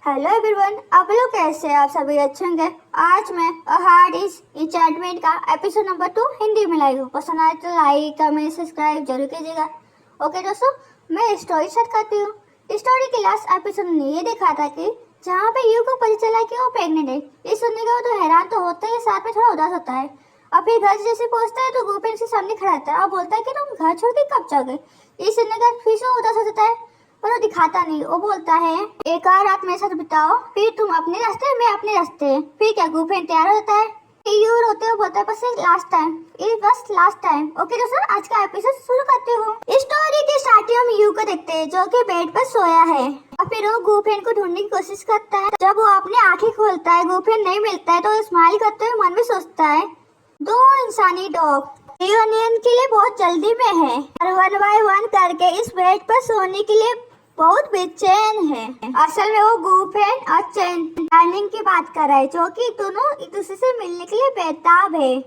Hello everyone, आप लोग कैसे हैं? आप सभी अच्छे होंगे। आज मैं हार्ड इज इंचैंटमेंट का एपिसोड नंबर 2 हिंदी में लाई हूँ। पसंद आए तो लाइक कमेंट सब्सक्राइब जरूर कीजिएगा। ओके दोस्तों, मैं स्टोरी स्टार्ट करती हूँ। स्टोरी के लास्ट एपिसोड में ये देखा था कि जहाँ पे यू को पता चला कि वो प्रेग्नेंट है। ये सुनने के बाद तो हैरान तो होता है, साथ में थोड़ा उदास होता है। और फिर घर जैसे पहुँचता है तो गोपेन के सामने खड़ा रहता है और बोलता है कि तुम घर छोड़ के कब जाओगे। ये सुनने के बाद फिर से उदास हो जाता है, पर वो दिखाता नहीं। वो बोलता है एक और रात मेरे साथ बिताओ, फिर तुम अपने रास्ते मैं अपने रास्ते। फिर क्या गोपेन तैयार होता है। यू रोते हुए बोलता है बस लास्ट टाइम, बस लास्ट टाइम। ओके दोस्तों, आज का एपिसोड शुरू करती हूँ। इस स्टोरी के स्टार्टिंग हम यू को देखते हैं जो कि बेड पर सोया है और फिर वो गोपेन को ढूंढने की कोशिश करता है। जब वो अपनी आंखें खोलता है, गोपेन नहीं मिलता है, तो वो स्माइल करते हुए मन में सोचता है दो इंसानी डॉग यूनियन के लिए बहुत जल्दी में है और वन बाय वन करके इस बेड पर सोने के लिए बहुत बेचैन है। असल में वो गोपेन और चैन लार्निंग की बात कर रहा है, जो कि दोनों एक दूसरे से मिलने के लिए बेताब है।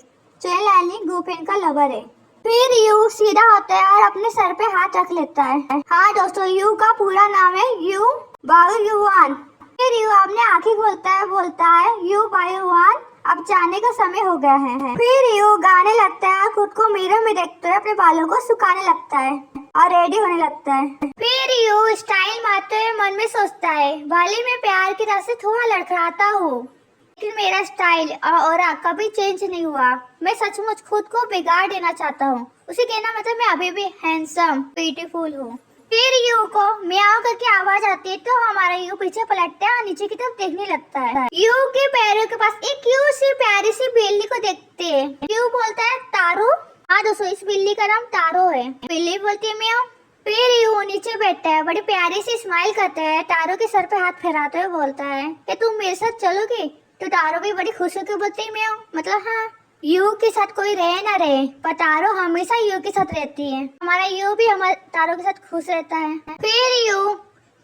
चैन लार्निंग गोपेन का लवर है। फिर यू सीधा होता है और अपने सर पे हाथ रख लेता है। हाँ दोस्तों, यू का पूरा नाम है यू बाओयुआन। फिर यू अपने आंखें खोलता है, बोलता है यू बाओयुआन अब जाने का समय हो गया है। फिर यू गाने लगता है, खुद को मिरर में देखते हुए अपने बालों को सुखाने लगता है और रेडी होने लगता है। फिर यू स्टाइल मारते हुए मन में सोचता है भले मैं प्यार की राह से थोड़ा लड़खड़ाता हूँ, लेकिन मेरा स्टाइल और कभी चेंज नहीं हुआ। मैं सचमुच खुद को बिगाड़ देना चाहता हूँ। उसे कहना मतलब मैं अभी भी हैंडसम ब्यूटीफुल हूँ। फिर यू को म्याओ करके आवाज आती है तो हमारा यू पीछे पलटता है और नीचे की तरफ देखने लगता है। यू के पैरों के पास एक क्यूट सी प्यारी सी बिल्ली को देखते हैं। यू बोलता है तारो। हाँ दोस्तों, इस बिल्ली का नाम तारो है। बिल्ली बोलती है म्याओ। फिर यू नीचे बैठता है, बड़ी प्यारी सी स्माइल करता है, तारो के सर पे हाथ फेराते हुए बोलता है कि तुम मेरे साथ चलोगे। तो तारो भी बड़ी खुश होकर बोलती है म्याओ, मतलब हाँ। यू के साथ कोई रहे ना रहे, पर तारो हमेशा यू के साथ रहती है। हमारा यू भी हमारे तारो के साथ खुश रहता है। फिर यू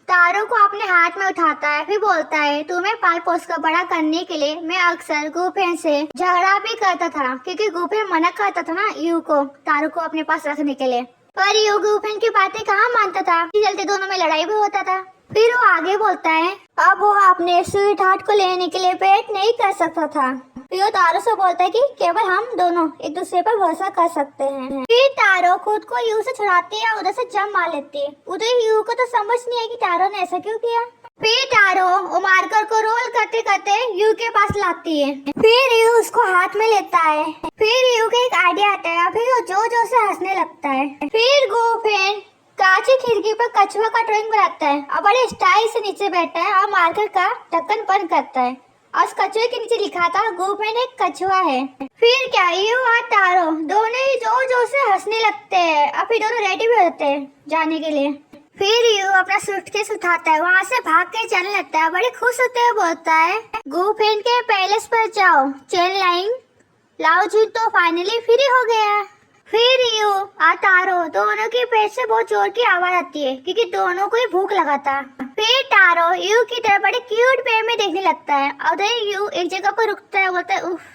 तारो को अपने हाथ में उठाता है, फिर बोलता है तुम्हें पाल पोस कर बड़ा करने के लिए मैं अक्सर गोपेन से झगड़ा भी करता था, क्योंकि गोपेन मना करता था ना यू को तारो को अपने पास रखने के लिए। पर यू गोपेन की बातें कहाँ मानता था, इस चलते दोनों में लड़ाई भी होता था। फिर वो आगे बोलता है अब वो अपने स्वीट हार्ट को लेने के लिए वेट नहीं कर सकता था। फिर तारो से बोलता है कि केवल हम दोनों एक दूसरे पर भरोसा कर सकते हैं। फिर तारो खुद को यू से छुड़ाती है, उधर से जंप मार लेती है। उधर यू को तो समझ नहीं है कि तारो ने ऐसा क्यों किया। फिर तारो वो मार्कर को रोल करते करते यू के पास लाती है। फिर यू उसको हाथ में लेता है। फिर यू को एक आइडिया आता है, फिर वो जोर जोर से हंसने लगता है। फिर गोपेन कांच की खिड़की पर कछुआ का ड्राइंग बनाता है और बड़े स्टाइल से नीचे बैठता है और मार्कर का ढक्कन बंद करता है और उस कछुए के नीचे लिखा था गोपेन एक कछुआ है। फिर क्या यू और तारो दोनों ही जोर जोर से हंसने लगते हैं और फिर दोनों रेडी भी होते हैं जाने के लिए। फिर यू अपना सूटकेस उठाता है, वहाँ से भाग के चलने लगता है, बड़े खुश होते हुए बोलता है गोपेन के पैलेस पर जाओ, चेन लाइन लाओ जून तो फाइनली फ्री हो गया। फिर यू और तारो दोनों के पेट से बहुत जोर की आवाज आती है, क्योंकि दोनों को ही भूख लगा था। फिर तारो यू की तरफ बड़े क्यूट वे में देखने लगता है और यू एक जगह पर रुकता है, बोलता है उफ।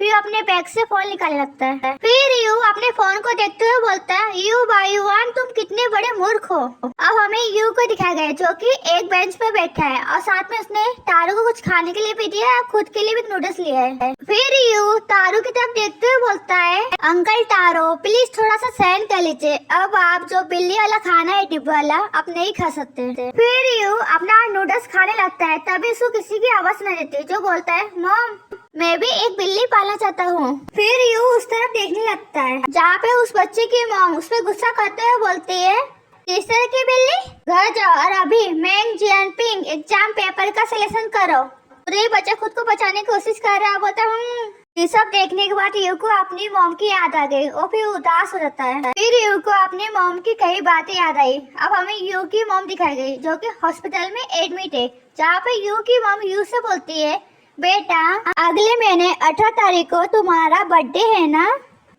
फिर अपने बैग से फोन निकालने लगता है। फिर यू अपने फोन को देखते हुए बोलता है यू बाओयुआन तुम कितने बड़े मूर्ख हो। अब हमें यू को दिखाया गया जो कि एक बेंच पे बैठा है और साथ में उसने तारो को कुछ खाने के लिए भी दिया है, खुद के लिए भी नूडल्स लिया है। फिर यू तारो की तरफ देखते हुए बोलता है अंकल तारो प्लीज थोड़ा सा सहन कर लीजिए, अब आप जो बिल्ली वाला खाना है डिब्बा वाला आप नहीं खा सकते। फिर यू अपना नूडल्स खाने लगता है, तभी उसको किसी की आवाज सुनाई देती है जो बोलता है मॉम मैं भी एक बिल्ली पालना चाहता हूँ। फिर यू उस तरफ देखने लगता है जहाँ पे उस बच्चे की मॉम उस पर गुस्सा करते हुए बोलती है किस तरह की बिल्ली, घर जाओ और अभी मैंग जियानपिंग एग्जाम पेपर का सिलेक्शन करो। तो ये बच्चा खुद को बचाने की कोशिश कर रहा है, बोलता है ये सब देखने के बाद यू को अपनी मॉम की याद आ गई और फिर उदास हो जाता है। फिर यू को अपनी मॉम की कई बातें याद आई। अब हमें यू की मॉम दिखाई गई जो कि हॉस्पिटल में एडमिट है, जहाँ पे यू की मॉम यू से बोलती है बेटा अगले महीने 18 तारीख को तुम्हारा बर्थडे है ना।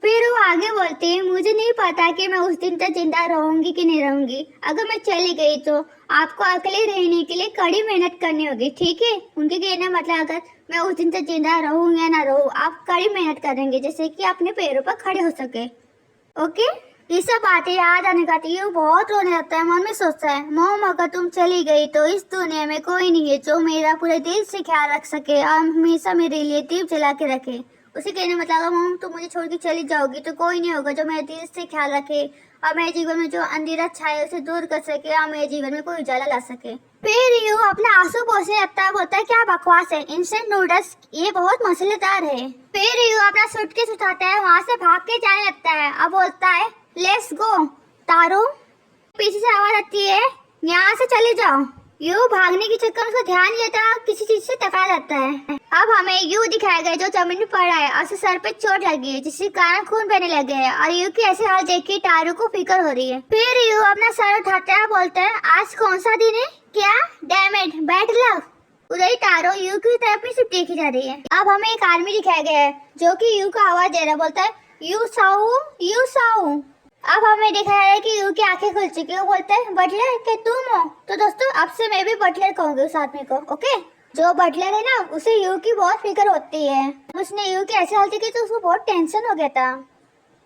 फिर वो आगे बोलती है मुझे नहीं पता कि मैं उस दिन तक जिंदा रहूंगी कि नहीं रहूंगी। अगर मैं चली गई तो आपको अकेले रहने के लिए कड़ी मेहनत करनी होगी, ठीक है। उनके कहने मतलब अगर मैं उस दिन तक जिंदा रहूं या ना रहूं, आप कड़ी मेहनत करेंगे जैसे कि अपने पैरों पर खड़े हो सके। ओके, ये सब बातें याद आने का यू बहुत रोने लगता है। मन में सोचता है मॉम अगर तुम चली गई तो इस दुनिया में कोई नहीं है जो मेरा पूरे दिल से ख्याल रख सके और हमेशा मेरे लिए दीप जला के रखे। उसे कहने मतलब मॉम तुम मुझे छोड़ के चली जाओगी तो कोई नहीं होगा जो मेरे दिल से ख्याल रखे और मेरे जीवन में जो अंधेरा छाया उसे दूर कर सके और मेरे जीवन में कोई उजाला ला सके। फिर यू अपना आंसू पोंछने लगता है, बोलता है क्या बकवास है, इंस्टेंट नूडल्स ये बहुत मसालेदार है। फिर यू अपना सूटकेस उठाता है, वहाँ से भाग के जाने लगता है और बोलता है लेट्स गो। तारो पीछे से आवाज आती है यहाँ से चले जाओ। यू भागने के चक्कर में उसका ध्यान नहीं रहता, किसी चीज से टकरा जाता है। अब हमें यू दिखाया गया जो जमीन में पड़ा है और उसे सर पे चोट लगी है जिसके कारण खून बहने लगे है और यू की ऐसे हाल देख के तारो को फिक्र हो रही है। फिर यू अपना सर उठाता है, बोलता है आज कौन सा दिन है, क्या डैम इट बैड लक। उधर ही तारो यू की तरफ में सिर्फ देखी जा रही है। अब हमें एक आदमी दिखाया गया है जो कि यू को आवाज दे रहा है, बोलता है यू साऊ यू साऊ। अब हमें दिखाया है कि यू की आंखें खुल चुकी है। वो बोलता है बटलर क्या तुम हो? तो दोस्तों अब से मैं भी बटलर कहूंगी उस आदमी को। ओके, जो बटलर है ना उसे यू की बहुत फिक्र होती है। उसने यू की ऐसी हालत की तो उसको बहुत टेंशन हो गया था।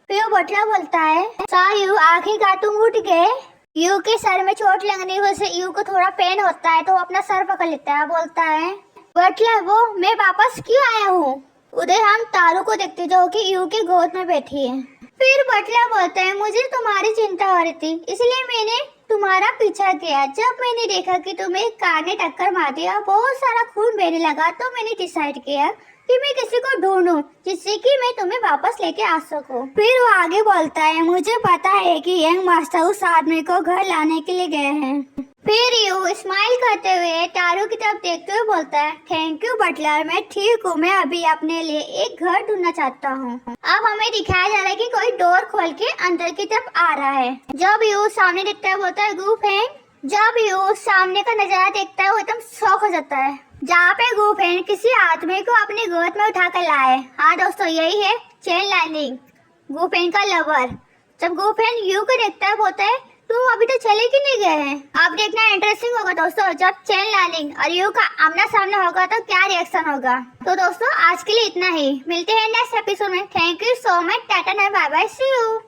फिर वो बटलर बोलता है सा यू आखिरकार तुम उठ गए। यू के सर में चोट लगने की वजह से यू को थोड़ा पेन होता है तो वो अपना सर पकड़ लेता है। बोलता है बटलर वो मैं वापस क्यों आया हूँ। उधर हम तारू को देखते जो कि यू की गोद में बैठी है। फिर बटलर बोलता है मुझे तुम्हारी चिंता हो रही थी इसलिए मैंने तुम्हारा पीछा किया। जब मैंने देखा कि तुम्हें कार ने टक्कर मार दिया, बहुत सारा खून बहने लगा तो मैंने डिसाइड किया कि मैं किसी को ढूंढूं जिससे कि मैं तुम्हें वापस लेके आ सकूं। फिर वो आगे बोलता है मुझे पता है कि यंग मास्टर उस आदमी को घर लाने के लिए गए हैं। फिर यू स्माइल करते हुए तारू की तरफ देखते हुए बोलता है थैंक यू बटलर, मैं ठीक हूँ, मैं अभी अपने लिए एक घर ढूंढना चाहता हूँ। अब हमें दिखाया जा रहा है कि कोई डोर खोल के अंदर की तरफ आ रहा है। जब यू सामने देखता है बोलता है गुफैंग। जब यू सामने का नजारा देखता है वो एकदम शॉक हो जाता है जहाँ पे गुफैंग किसी आदमी को अपनी गोद में उठा कर लाए। हाँ दोस्तों यही है चेन लैंडिंग, गुफैंग का लवर। जब गुफैंग यू को देखता है बोलता है तुम अभी तो चले क्यों नहीं गए हैं। अब देखना इंटरेस्टिंग होगा दोस्तों जब चेन लैंडिंग और यू का आमना सामना होगा तो क्या रिएक्शन होगा। तो दोस्तों आज के लिए इतना ही, मिलते हैं नेक्स्ट एपिसोड में। Thank you so much, tata bye bye, see you.